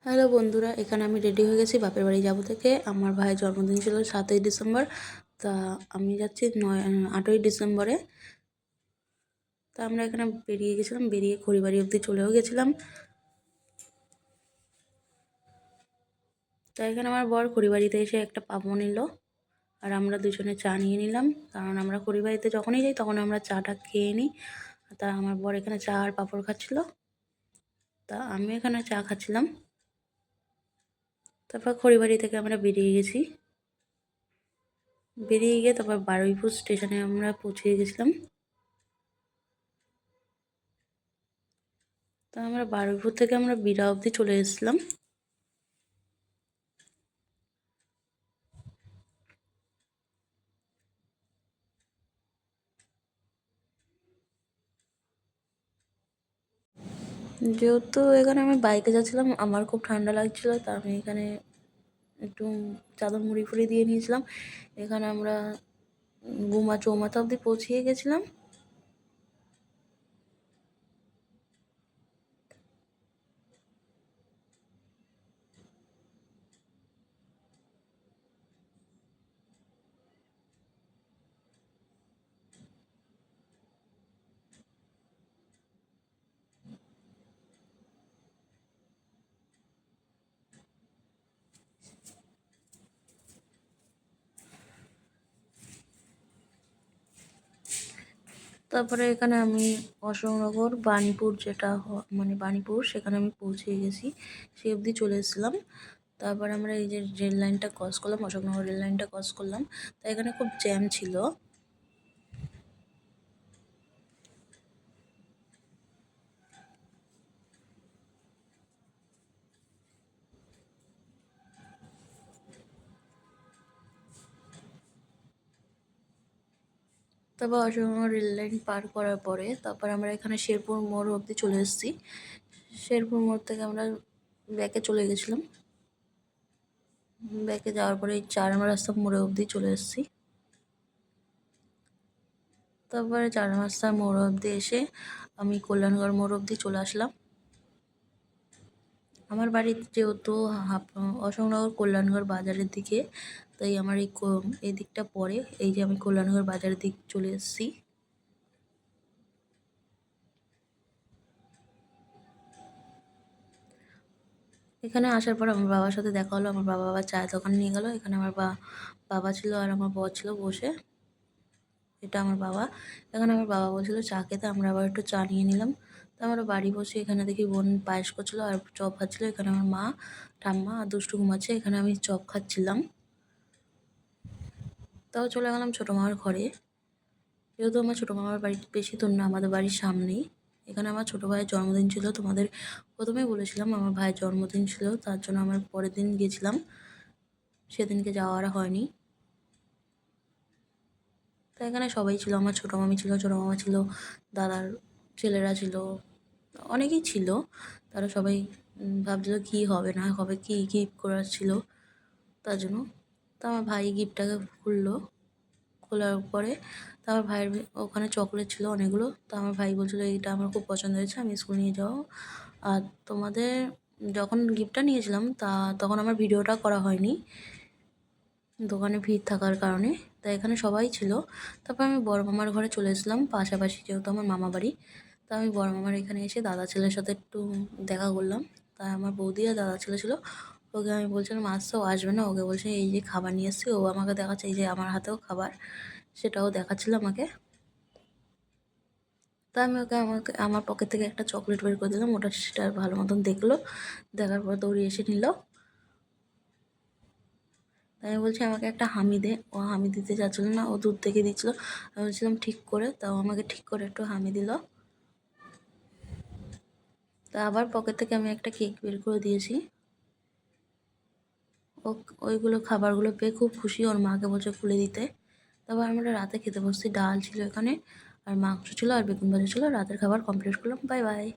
Hello বন্ধুরা, এখানে আমি রেডি হয়ে গেছি বাপের বাড়ি যাব থেকে। আমার ভাইয়ের জন্মদিন ছিল 7ই ডিসেম্বর। তা আমি যাচ্ছি 8ই ডিসেম্বরে। তা আমরা এখানে বেরিয়ে গেছিলাম, বেরিয়ে খড়িবাড়ি অবধি চলেও গেছিলাম। তা এখানে আমার বর খড়িবাড়িতে এসে একটা পাপড় নিল, আর আমরা দুজনে চা নিয়ে নিলাম, কারণ আমরা খড়িবাড়িতে যখনই যাই তখন আমরা চাটা খেয়ে নিই। তা আমার বর এখানে চা আর পাপড় খাচ্ছিল, তা আমি এখানে চা খাচ্ছিলাম। তারপর খড়িবাড়ি থেকে আমরা বেরিয়ে গেছি। বেরিয়ে গিয়ে তারপর বারুইপুর স্টেশনে আমরা পৌঁছে গেছিলাম। তা আমরা বারুইপুর থেকে আমরা বিড়া অবধি চলে এসেছিলাম। যেহেতু এখানে আমি বাইকে যাচ্ছিলাম, আমার খুব ঠান্ডা লাগছিলো, তা আমি এখানে একটু চাদর মুড়ি ফুড়ি দিয়ে নিয়েছিলাম। এখানে আমরা গুমা চৌমাথা অবধি পৌঁছিয়ে গেছিলাম। তারপরে এখানে আমি অশোকনগর বাণীপুর, যেটা মানে বাণীপুর, সেখানে আমি পৌঁছে গেছি, সেই অবধি চলে এসেছিলাম। তারপরে আমরা এই যে রেল লাইনটা ক্রস করলাম, অশোকনগর রেল লাইনটা ক্রস করলাম। তা এখানে খুব জ্যাম ছিল। তারপর অশোকনগর রেল লাইন পার করার পরে তারপর আমরা এখানে শেরপুর মোড় অবধি চলে এসেছি। শেরপুর মোড় থেকে আমরা ব্যাকে চলে গেছিলাম। ব্যাকে যাওয়ার পরে এই 4 নম্বর রাস্তা মোড়ে অবধি চলে এসেছি। তারপরে 4 নম্বর রাস্তা মোড় অবধি এসে আমি কল্যাণগড় মোড় অবধি চলে আসলাম। আমার বাড়ি যেহেতু অশোকনগর কল্যাণগড় বাজারের দিকে, তাই আমার এই দিকটা পরে, এই যে আমি কল্যাণগড় বাজারের দিক চলে এসেছি। এখানে আসার পর আমার বাবার সাথে দেখা হলো। আমার বাবা আবার চায়ের দোকানে নিয়ে গেল। এখানে আমার বাবা ছিল আর আমার বর ছিল বসে। এটা আমার বাবা। এখানে আমার বাবা বলছিল চা খেতে, আমরা আবার একটু চা নিয়ে নিলাম। তো আমরা বাড়ি বসে এখানে দেখি বোন পায়েস করছিল আর চপ খাচ্ছিল। এখানে আমার মা, ঠাম্মা আর দুষ্টু ঘুমাচ্ছে। এখানে আমি চপ খাচ্ছিলাম। তাও চলে গেলাম ছোটো মামার ঘরে। যেহেতু আমার ছোটো মামার বাড়ি বেশি দূর না, আমাদের বাড়ির সামনেই। এখানে আমার ছোটো ভাইয়ের জন্মদিন ছিল। তোমাদের প্রথমেই বলেছিলাম আমার ভাইয়ের জন্মদিন ছিল, তার জন্য আমার পরের দিন গেছিলাম, সেদিনকে যাওয়া আর হয়নি। তো এখানে সবাই ছিল, আমার ছোটো মামি ছিল, ছোটো মামা ছিল, দাদার ছেলেরা ছিল, অনেকেই ছিল। তারা সবাই ভাবছিল কী হবে না হবে, কী গিফট করার ছিল, তার জন্য। তো আমার ভাই গিফটটাকে খুললো। খোলার পরে তো আমার ভাইয়ের ওখানে চকলেট ছিল অনেকগুলো। তো আমার ভাই বলছিল এইটা আমার খুব পছন্দ হয়েছে, আমি স্কুল নিয়ে যাও। আর তোমাদের যখন গিফটটা নিয়েছিলাম তখন আমার ভিডিওটা করা হয়নি, দোকানে ভিড় থাকার কারণে। তাই এখানে সবাই ছিল। তারপর আমি বড় মামার ঘরে চলে এসেছিলাম, পাশাপাশি যেহেতু আমার মামা বাড়ি। তা আমি বড় মামার এখানে এসে দাদা ছেলের সাথে একটু দেখা করলাম। তাই আমার বৌদি আর দাদা ছেলে ছিল। ওকে আমি বলছিলাম আসতে, ও আসবে না। ওকে বলছে এই যে খাবার নিয়ে এসেছি। ও আমাকে দেখাচ্ছে এই যে আমার হাতেও খাবার, সেটাও দেখাচ্ছিল আমাকে। তা আমি আমার পকেট থেকে একটা চকলেট বের করে দিলাম। সেটা ভালো মতন দেখলো, দেখার পর দৌড়িয়ে এসে নিল। তাই আমি বলছি আমাকে একটা হামি দে। ও হামি দিতে চাচ্ছিল না, ও দূর থেকে দিচ্ছিলো। আমি বলছিলাম ঠিক করে, তাও আমাকে ঠিক করে একটু হামি দিল। তা আবার পকেট থেকে আমি একটা কেক বের করে দিয়েছি। ও ওইগুলো খাবারগুলো পেয়ে খুব খুশি, ওর মাকে বলছে খুলে দিতে। তারপর আমরা রাতে খেতে বসছি। ডাল ছিল এখানে, আর মাংস ছিল, আর বেগুন ভাজা ছিল। রাতের খাবার কমপ্লিট করলাম। Bye bye.